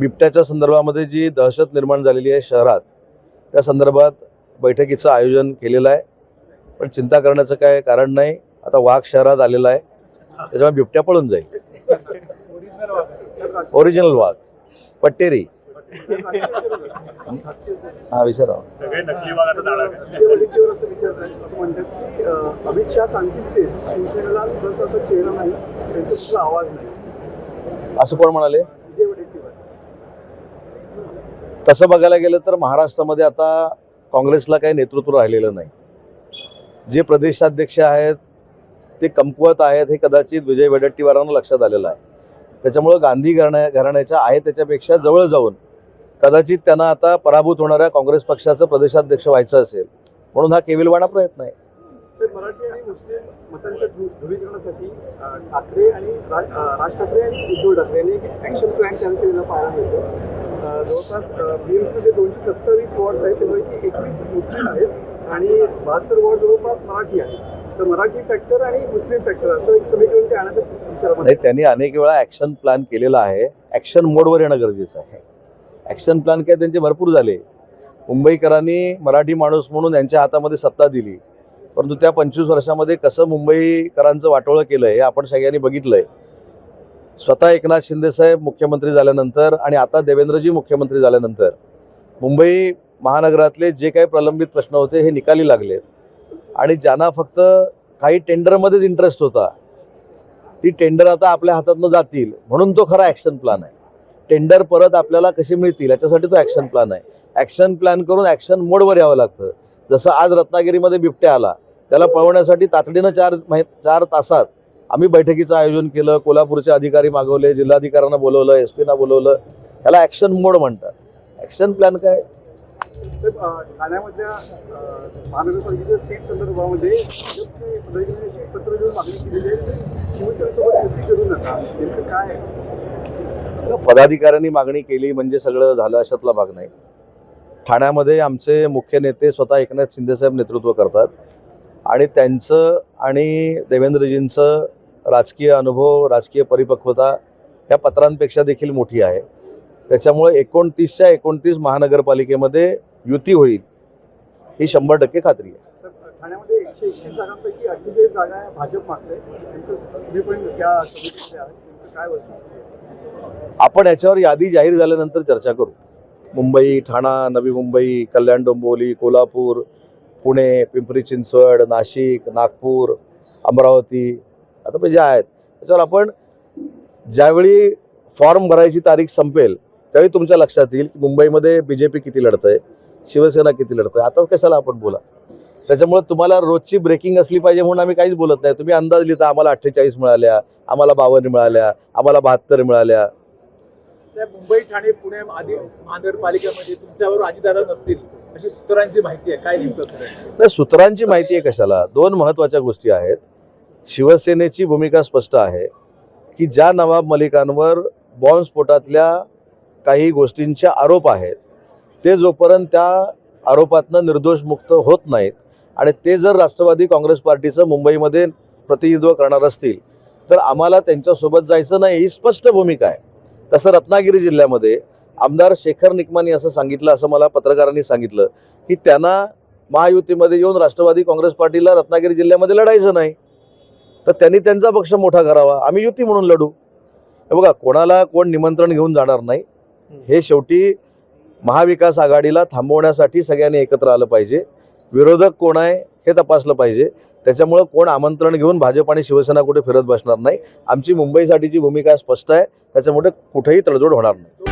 बिबट्याच्या संदर्भामध्ये जी दहशत निर्माण झालेली आहे शहरात, त्या संदर्भात बैठकीचं आयोजन केलेलं आहे. पण चिंता करण्याचं काय कारण नाही. आता वाघ शहरात आलेला आहे, त्याच्यामुळे बिबट्या पळून जाईल. ओरिजिनल वाघ पट्टेरी. हा विचारा. अमित शाह सांगतील शिवसेनेला चेहरा नाही, त्यांचा आवाज नाही, असं कोण म्हणाले? तसं बघायला गेलं तर महाराष्ट्रामध्ये आता काँग्रेसला काही नेतृत्व राहिलेलं नाही. जे प्रदेशाध्यक्ष आहेत ते कमकुवत आहेत हे कदाचित विजय वडेट्टीवारांना लक्षात आलेलं आहे. त्याच्यामुळं गांधी घराण्याच्या आहे त्याच्यापेक्षा जवळ जाऊन कदाचित त्यांना आता पराभूत होणाऱ्या काँग्रेस पक्षाचं प्रदेशाध्यक्ष व्हायचं असेल, म्हणून हा केविलवाणा प्रयत्न आहे. मराठी आणि मुस्लिम मतांच्या ध्रुवीकरणासाठी ठाकरे आणि राज ठाकरे आणि उद्धव ठाकरे यांनी एक ॲक्शन प्लॅन तयार केलेला पाहायला मिळतो. जवळपास बीएमसीमध्ये 227 वॉर्ड्स आहेत, त्यापैकी 21 मुस्लिम आहेत आणि 72 वॉर्ड जवळपास मराठी आहेत. तर मराठी फॅक्टर आणि मुस्लिम फॅक्टर असं एक समीकरण ते आणण्याचा विचार. त्यांनी अनेक वेळा ॲक्शन प्लॅन केलेला आहे. ॲक्शन मोडवर येणं गरजेचं आहे. ॲक्शन प्लॅन काय त्यांचे भरपूर झाले. मुंबईकरांनी मराठी माणूस म्हणून यांच्या हातामध्ये सत्ता दिली, परंतु त्या 25 वर्षामध्ये कसं मुंबईकरांचं वाटोळं केलं हे आपण सगळ्यांनी बघितलंय. स्वतः एकनाथ शिंदेसाहेब मुख्यमंत्री झाल्यानंतर आणि आता देवेंद्रजी मुख्यमंत्री झाल्यानंतर मुंबई महानगरातले जे काही प्रलंबित प्रश्न होते हे निकाली लागले आणि ज्यांना फक्त काही टेंडरमध्येच इंटरेस्ट होता, ती टेंडर आता आपल्या हातातनं जातील म्हणून तो खरा ॲक्शन प्लॅन आहे. टेंडर परत आपल्याला कशी मिळतील याच्यासाठी तो ॲक्शन प्लॅन आहे. ॲक्शन प्लॅन करून ॲक्शन मोडवर यावं लागतं. जसं आज रत्नागिरीमध्ये बिबट्या आला, त्याला पळवण्यासाठी तातडीनं 4 तासात आम्ही बैठकीचं आयोजन केलं. कोल्हापूरचे अधिकारी मागवले, जिल्हाधिकाऱ्यांना बोलवलं, एसपीना बोलवलं. ह्याला ॲक्शन मोड म्हणतात. ॲक्शन प्लॅन काय? ठाण्यामधल्या महानगरपालिकेच्या सीट संदर्भामध्ये पत्र देऊन मागणी केलेली आहे, शिवसेनेसोबत युती करू नका. नेमकं काय? पदाधिकाऱ्यांनी मागणी केली म्हणजे सगळं झालं अशातला भाग नाही. ठाण्यामध्ये आमचे मुख्य नेते स्वतः एकनाथ शिंदेसाहेब नेतृत्व करतात आणि त्यांचं आणि देवेंद्रजींचं राजकीय अनुभव, राजकीय परिपक्वता या पत्रांपेक्षा देखील मोठी आहे. त्याच्यामुळे 29च्या 29 महानगरपालिकेमध्ये युती होईल ही 100% खात्री आहे. ठाण्यामध्ये 121 जागांपैकी 48 जागा भाजप मागते. तुम्ही पण त्या समितीचे आहात, काय वस्तू? आपण याच्यावर यादी जाहीर झाल्यानंतर चर्चा करू. मुंबई, ठाणा, नवी मुंबई, कल्याण डोंबिवली, कोल्हापूर, पुणे, पिंपरी चिंचवड, नाशिक, नागपूर, अमरावती, आता म्हणजे आहेत त्याच्यावर आपण ज्यावेळी फॉर्म भरायची तारीख संपेल त्यावेळी तुमच्या लक्षात येईल की मुंबईमध्ये BJP किती लढतंय, शिवसेना किती लढतंय. आताच कशाला आपण बोला. त्याच्यामुळे तुम्हाला रोजची ब्रेकिंग असली पाहिजे म्हणून आम्ही काहीच बोलत नाही. तुम्ही अंदाज लिहिता आम्हाला 48 मिळाल्या, आम्हाला 52 मिळाल्या, आम्हाला 72 मिळाल्या. त्या मुंबई, ठाणे, पुणे महानगरपालिकेमध्ये तुमच्याबरोबर अजितदादा नसतील अशी सूत्रांची माहिती आहे. काय नेमकं नाही, सूत्रांची माहिती आहे कशाला? 2 महत्त्वाच्या गोष्टी आहेत. शिवसेनेची भूमिका स्पष्ट आहे की ज्या नवाब मलिकांवर बॉम्बस्फोटातल्या काही गोष्टींचे आरोप आहेत ते जोपर्यंत त्या आरोपातनं निर्दोष मुक्त होत नाहीत आणि ते जर राष्ट्रवादी काँग्रेस पार्टीचं मुंबईमध्ये प्रतिनिधित्व करणार असतील तर आम्हाला त्यांच्यासोबत जायचं नाही, ही स्पष्ट भूमिका आहे. तसं रत्नागिरी जिल्ह्यामध्ये आमदार शेखर निकमानी असं सांगितलं, असं मला पत्रकारांनी सांगितलं की त्यांना महायुतीमध्ये येऊन राष्ट्रवादी काँग्रेस पार्टीला रत्नागिरी जिल्ह्यामध्ये लढायचं नाही, तर त्यांनी त्यांचा पक्ष मोठा करावा, आम्ही युती म्हणून लढू. हे बघा, कोणाला कोण निमंत्रण घेऊन जाणार नाही. हे शेवटी महाविकास आघाडीला थांबवण्यासाठी सगळ्यांनी एकत्र आलं पाहिजे. विरोधक कोण आहे हे तपासलं पाहिजे. त्याच्यामुळं कोण आमंत्रण घेऊन भाजप आणि शिवसेना कुठे फिरत बसणार नाही. आमची मुंबईसाठीची भूमिका स्पष्ट आहे, त्याच्यामुळे कुठेही तडजोड होणार नाही.